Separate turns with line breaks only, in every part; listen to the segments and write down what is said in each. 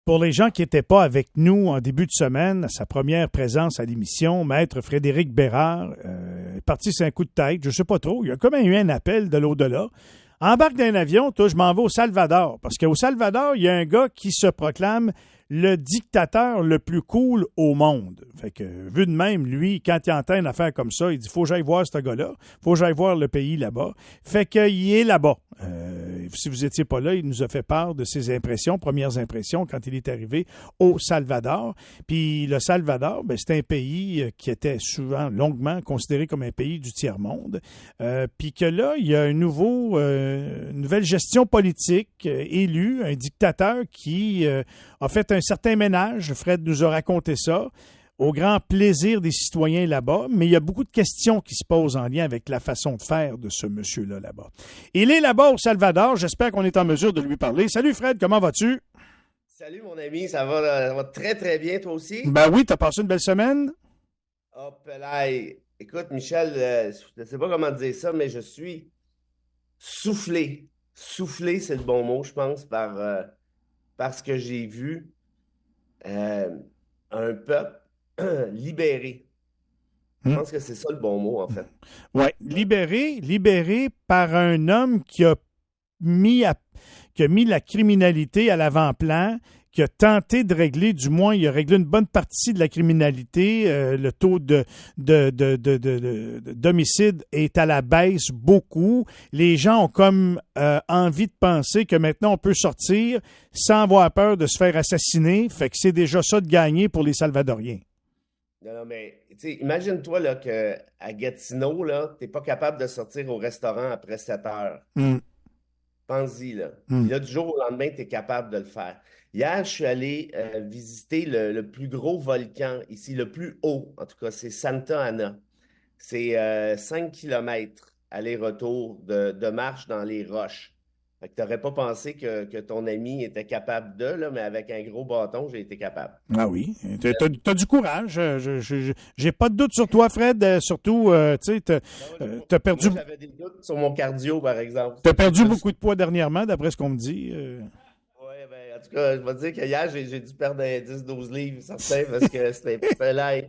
Pour les gens qui n'étaient pas avec nous en début de semaine, à sa première présence à l'émission, Maître Frédéric Bérard est parti sur un coup de tête, je ne sais pas trop, il y a comme eu un appel de l'au-delà. Embarque dans un avion, toi, je m'en vais au Salvador. Parce qu'au Salvador, il y a un gars qui se proclame le dictateur le plus cool au monde. Fait que, vu de même, lui, quand il entend une affaire comme ça, il dit « Faut que j'aille voir ce gars-là. Faut que j'aille voir le pays là-bas. » Fait qu'il est là-bas. Si vous n'étiez pas là, il nous a fait part de ses impressions, premières impressions, quand il est arrivé au Salvador. Puis le Salvador, ben, c'est un pays qui était souvent, longuement considéré comme un pays du tiers-monde. Puis que là, il y a une nouvelle gestion politique élue, un dictateur qui a fait un certain ménage. Fred nous a raconté ça, au grand plaisir des citoyens là-bas, mais il y a beaucoup de questions qui se posent en lien avec la façon de faire de ce monsieur-là là-bas. Il est là-bas au Salvador, j'espère qu'on est en mesure de lui parler. Salut Fred, comment vas-tu?
Salut mon ami, ça va très très bien toi aussi?
Ben oui, t'as passé une belle semaine?
Hop là, écoute Michel, je ne sais pas comment dire ça, mais je suis soufflé. Soufflé, c'est le bon mot, je pense, par ce que j'ai vu. Un peuple libéré. Je pense que c'est ça le bon mot, en fait.
Oui, libéré par un homme qui a mis la criminalité à l'avant-plan, qui a tenté de régler, du moins, il a réglé une bonne partie de la criminalité. Le taux d'homicide est à la baisse beaucoup. Les gens ont comme envie de penser que maintenant, on peut sortir sans avoir peur de se faire assassiner. Fait que c'est déjà ça de gagner pour les Salvadoriens.
Non, mais imagine-toi là, qu'à Gatineau, tu n'es pas capable de sortir au restaurant après 7 heures. Pense-y, là. Puis là, du jour au lendemain, tu es capable de le faire. Hier, je suis allé visiter le plus gros volcan ici, le plus haut, en tout cas, c'est Santa Ana. C'est 5 kilomètres aller-retour de marche dans les roches. Fait que tu n'aurais pas pensé que ton ami était capable de, là, mais avec un gros bâton, j'ai été capable.
Ah oui, t'as du courage. J'ai pas de doute sur toi, Fred. Surtout, tu sais, t'as perdu...
Moi, j'avais des doutes sur mon cardio, par exemple.
T'as perdu beaucoup de poids dernièrement, d'après ce qu'on me dit.
Oui, ben, en tout cas, je vais te dire qu'hier, j'ai dû perdre 10-12 livres, certain, parce que c'était là,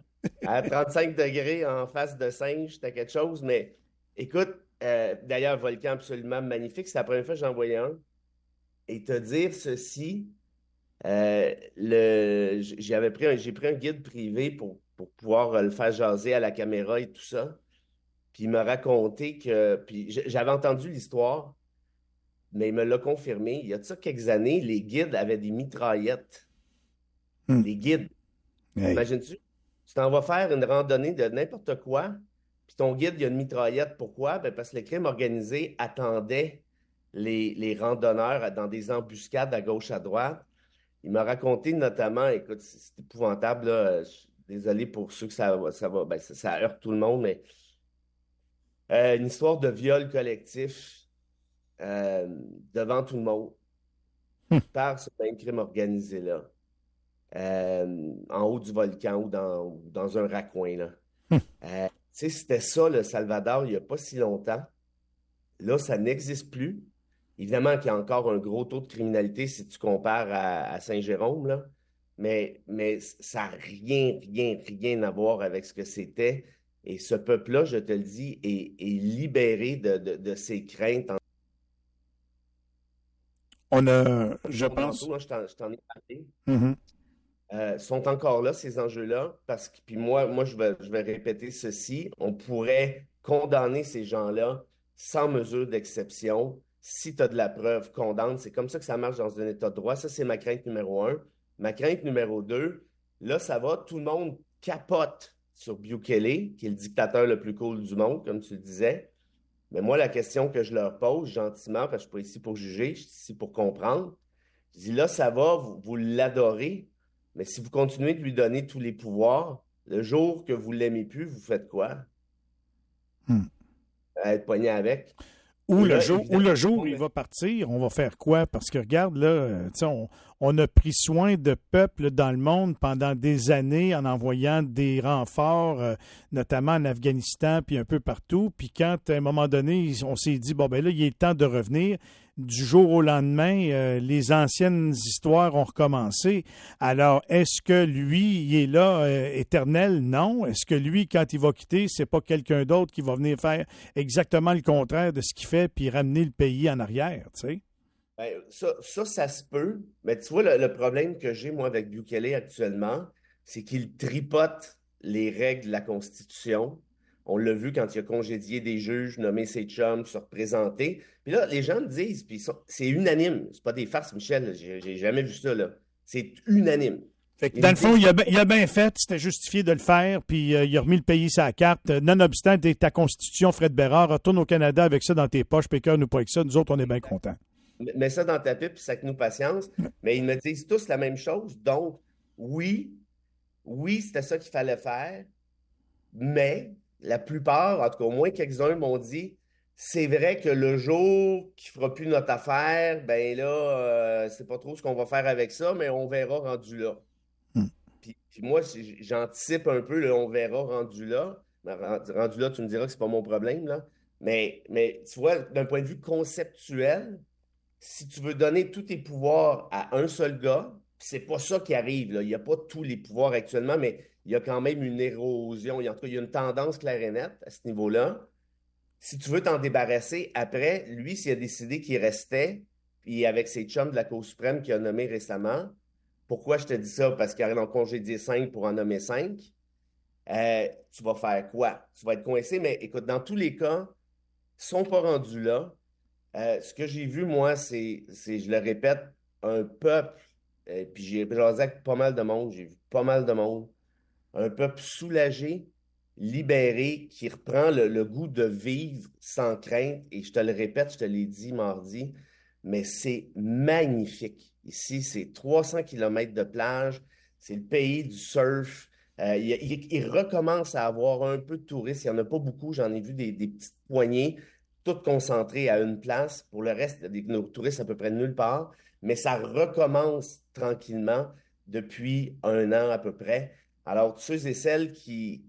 à 35 degrés en face de singe, c'était quelque chose. Mais écoute, d'ailleurs, volcan absolument magnifique. C'est la première fois que j'en voyais un. Et te dire ceci, j'ai pris un guide privé pour pouvoir le faire jaser à la caméra et tout ça. Puis il m'a raconté que. Puis j'avais entendu l'histoire, mais il me l'a confirmé. Il y a de ça quelques années, les guides avaient des mitraillettes. Les guides.
Hey.
Imagines-tu? Tu t'en vas faire une randonnée de n'importe quoi, puis ton guide, il y a une mitraillette. Pourquoi? Ben parce que le crime organisé attendait les randonneurs dans des embuscades à gauche, à droite. Il m'a raconté notamment, écoute, c'est épouvantable, là, désolé pour ceux que ça heurte tout le monde, mais une histoire de viol collectif devant tout le monde par ce même crime organisé-là, en haut du volcan ou dans un raccoin, là. Tu sais, c'était ça, le Salvador, il n'y a pas si longtemps. Là, ça n'existe plus. Évidemment qu'il y a encore un gros taux de criminalité si tu compares à Saint-Jérôme, là. Mais ça n'a rien à voir avec ce que c'était. Et ce peuple-là, je te le dis, est libéré de ses craintes.
On a, je pense...
Tantôt, je t'en ai parlé.
Mm-hmm.
Sont encore là, ces enjeux-là, parce que, puis moi je vais répéter ceci, on pourrait condamner ces gens-là sans mesure d'exception. Si tu as de la preuve, condamne. C'est comme ça que ça marche dans un état de droit. Ça, c'est ma crainte numéro un. Ma crainte numéro deux, là, ça va, tout le monde capote sur Bukele, qui est le dictateur le plus cool du monde, comme tu le disais. Mais moi, la question que je leur pose gentiment, parce que je ne suis pas ici pour juger, je suis ici pour comprendre, je dis là, ça va, vous l'adorez, mais si vous continuez de lui donner tous les pouvoirs, le jour que vous ne l'aimez plus, vous faites quoi? Être poigné avec.
Ou le jour où il va partir, on va faire quoi? Parce que regarde, là, on a pris soin de peuples dans le monde pendant des années en envoyant des renforts, notamment en Afghanistan, puis un peu partout. Puis quand, à un moment donné, on s'est dit, bon, ben là, il est temps de revenir. Du jour au lendemain, les anciennes histoires ont recommencé. Alors, est-ce que lui, il est là éternel? Non. Est-ce que lui, quand il va quitter, c'est pas quelqu'un d'autre qui va venir faire exactement le contraire de ce qu'il fait puis ramener le pays en arrière, tu sais?
Ben, ça se peut. Mais tu vois, le problème que j'ai, moi, avec Bukele actuellement, c'est qu'il tripote les règles de la Constitution. On l'a vu quand il a congédié des juges, nommé ses chums, se représenter. Puis là, les gens me disent, puis c'est unanime. C'est pas des farces, Michel. J'ai jamais vu ça, là. C'est unanime.
Fait que
Ils
dans
me
le fond,
disent,
il a bien fait, c'était justifié de le faire, puis il a remis le pays sur la carte. Nonobstant ta constitution, Fred Bérard, retourne au Canada avec ça dans tes poches, pécœur nous pas avec ça. Nous autres, on est bien contents.
mets ça dans ta pipe, puis ça que nous patience. Mais ils me disent tous la même chose. Donc, oui, oui, c'était ça qu'il fallait faire. Mais la plupart, en tout cas au moins quelques-uns m'ont dit, c'est vrai que le jour qu'il ne fera plus notre affaire, ben là, c'est pas trop ce qu'on va faire avec ça, mais on verra rendu là.
Hmm.
Puis moi, j'anticipe un peu le on verra rendu là. Mais rendu là, tu me diras que c'est pas mon problème, là. Mais tu vois, d'un point de vue conceptuel, si tu veux donner tous tes pouvoirs à un seul gars, puis c'est pas ça qui arrive, là. Il n'y a pas tous les pouvoirs actuellement, mais il y a quand même une érosion. En tout cas, il y a une tendance claire et nette à ce niveau-là. Si tu veux t'en débarrasser, après, lui, s'il a décidé qu'il restait, puis avec ses chums de la Cour suprême qu'il a nommé récemment, pourquoi je te dis ça? Parce qu'il en congédié 5 pour en nommer 5. Tu vas faire quoi? Tu vas être coincé, mais écoute, dans tous les cas, ils ne sont pas rendus là. Ce que j'ai vu, moi, je le répète, un peuple, puis j'ai jasé avec pas mal de monde, j'ai vu pas mal de monde, un peuple soulagé, libéré, qui reprend le goût de vivre sans crainte. Et je te le répète, je te l'ai dit mardi, mais c'est magnifique. Ici, c'est 300 kilomètres de plage, c'est le pays du surf. Il recommence à avoir un peu de touristes. Il n'y en a pas beaucoup, j'en ai vu des petites poignées, toutes concentrées à une place. Pour le reste, nos touristes à peu près nulle part. Mais ça recommence tranquillement depuis un an à peu près. Alors, ceux et celles qui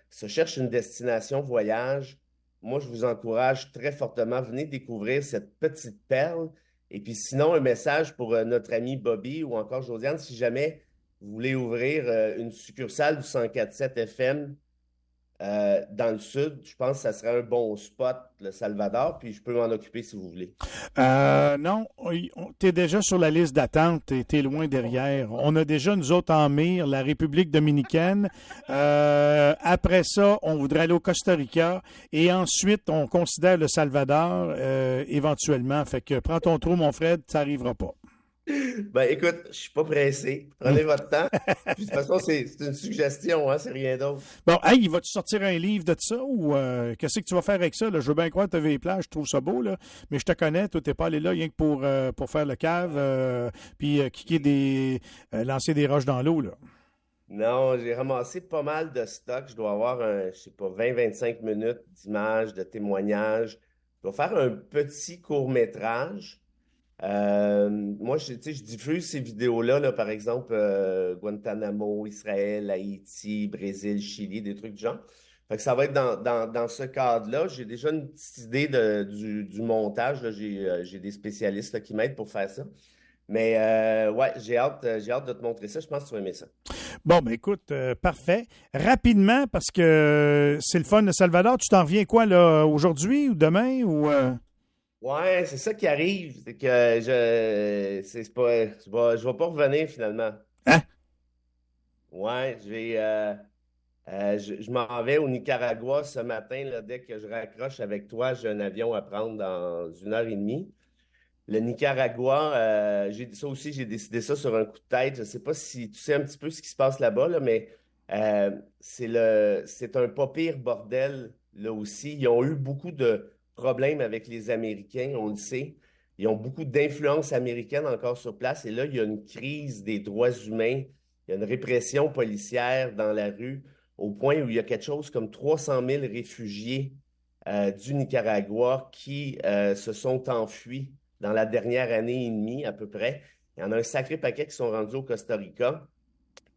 se cherchent une destination voyage, moi, je vous encourage très fortement, venez découvrir cette petite perle. Et puis sinon, un message pour notre ami Bobby ou encore Josiane, si jamais vous voulez ouvrir une succursale du 104.7 FM dans le sud, je pense que ça serait un bon spot, le Salvador, puis je peux m'en occuper si vous voulez.
Non, tu es déjà sur la liste d'attente, tu es loin derrière. On a déjà, nous autres, en mire, la République dominicaine. Après ça, on voudrait aller au Costa Rica. Et ensuite, on considère le Salvador éventuellement. Fait que prends ton trou, mon Fred, ça n'arrivera pas.
Ben écoute, je suis pas pressé. Prenez votre temps. Puis de toute façon, c'est une suggestion, hein, c'est rien d'autre.
Bon, hey, vas-tu sortir un livre de ça ou qu'est-ce que tu vas faire avec ça? Là? Je veux bien croire que tu as vu les plages, je trouve ça beau, là, mais je te connais, toi, t'es pas allé là rien que pour faire le cave puis lancer des roches dans l'eau, là.
Non, j'ai ramassé pas mal de stock. Je dois avoir je sais pas, 20-25 minutes d'images, de témoignages. Je dois faire un petit court-métrage. Moi, tu sais, je diffuse ces vidéos-là, là, par exemple, Guantanamo, Israël, Haïti, Brésil, Chili, des trucs du genre. Fait que ça va être dans ce cadre-là. J'ai déjà une petite idée du montage, là. J'ai des spécialistes là, qui m'aident pour faire ça. Mais ouais, j'ai hâte de te montrer ça. Je pense que tu vas aimer ça.
Bon, ben écoute, parfait. Rapidement, parce que c'est le fun de Salvador, tu t'en reviens quoi, là, aujourd'hui ou demain ou...
Ouais, c'est ça qui arrive. C'est que c'est pas, je vais pas revenir finalement.
Hein?
Ouais, je m'en vais au Nicaragua ce matin. Là, dès que je raccroche avec toi, j'ai un avion à prendre dans 1 heure et demie. Le Nicaragua, ça aussi, j'ai décidé ça sur un coup de tête. Je ne sais pas si tu sais un petit peu ce qui se passe là-bas, là, mais c'est un pas pire bordel là aussi. Ils ont eu beaucoup de problèmes avec les Américains, on le sait. Ils ont beaucoup d'influence américaine encore sur place. Et là, il y a une crise des droits humains. Il y a une répression policière dans la rue au point où il y a quelque chose comme 300 000 réfugiés du Nicaragua qui se sont enfuis dans la dernière année et demie à peu près. Il y en a un sacré paquet qui sont rendus au Costa Rica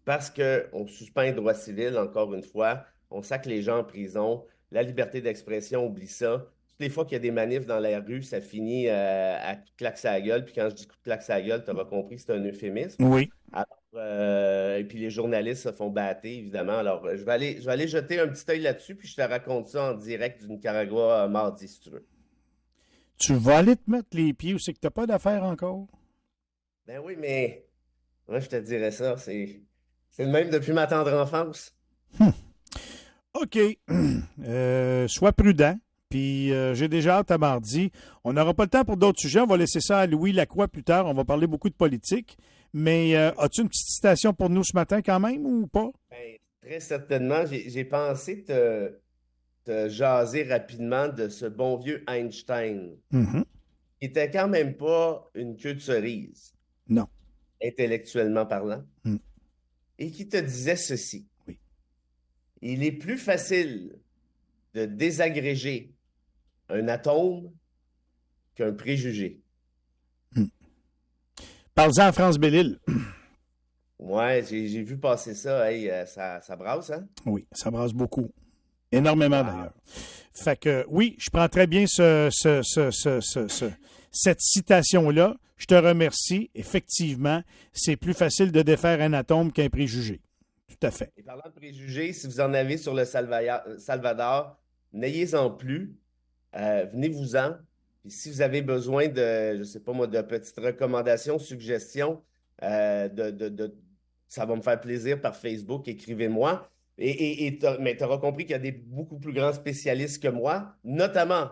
parce qu'on suspend les droits civils, encore une fois. On sac les gens en prison. La liberté d'expression, oublie ça. Toutes les fois qu'il y a des manifs dans la rue, ça finit à coup de claque à la gueule. Puis quand je dis coup de claque à la gueule, tu auras compris que c'est un euphémisme.
Oui.
Alors, et puis les journalistes se font battre, évidemment. Alors, je vais aller jeter un petit œil là-dessus, puis je te raconte ça en direct du Nicaragua mardi, si tu veux.
Tu vas aller te mettre les pieds où c'est que tu n'as pas d'affaires encore?
Ben oui, mais moi, je te dirais ça. C'est le même depuis ma tendre enfance.
OK. Sois prudent. Puis j'ai déjà hâte à mardi. On n'aura pas le temps pour d'autres sujets. On va laisser ça à Louis Lacroix plus tard. On va parler beaucoup de politique. Mais as-tu une petite citation pour nous ce matin quand même ou pas?
Ben, très certainement. J'ai pensé te jaser rapidement de ce bon vieux Einstein,
Mhm.
qui était quand même pas une queue de cerise,
Non.
intellectuellement parlant,
Mm.
et qui te disait ceci.
Oui.
Il est plus facile de désagréger un atome qu'un préjugé.
Parle-en à France Bellil.
Ouais, j'ai vu passer ça. Hey, ça brasse, hein?
Oui, ça brasse beaucoup. Énormément
Wow.
d'ailleurs. Fait que oui, je prends très bien cette citation-là. Je te remercie. Effectivement, c'est plus facile de défaire un atome qu'un préjugé. Tout à fait.
Et parlant de préjugés, si vous en avez sur le Salvador, n'ayez-en plus. Venez-vous-en. Puis si vous avez besoin de, je sais pas moi, de petites recommandations, suggestions, ça va me faire plaisir par Facebook, écrivez-moi. Mais tu auras compris qu'il y a des beaucoup plus grands spécialistes que moi, notamment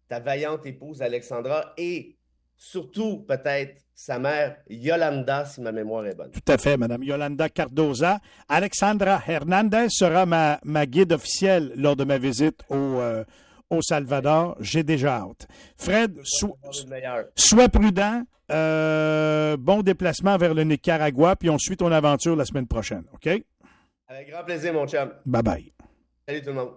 ta vaillante épouse Alexandra et surtout peut-être sa mère Yolanda, si ma mémoire est bonne.
Tout à fait, Mme Yolanda Cardoza. Alexandra Hernandez sera ma guide officielle lors de ma visite au Salvador. J'ai déjà hâte. Fred, sois prudent. Bon déplacement vers le Nicaragua, puis on suit ton aventure la semaine prochaine. OK?
Avec grand plaisir, mon chum.
Bye-bye.
Salut tout le monde.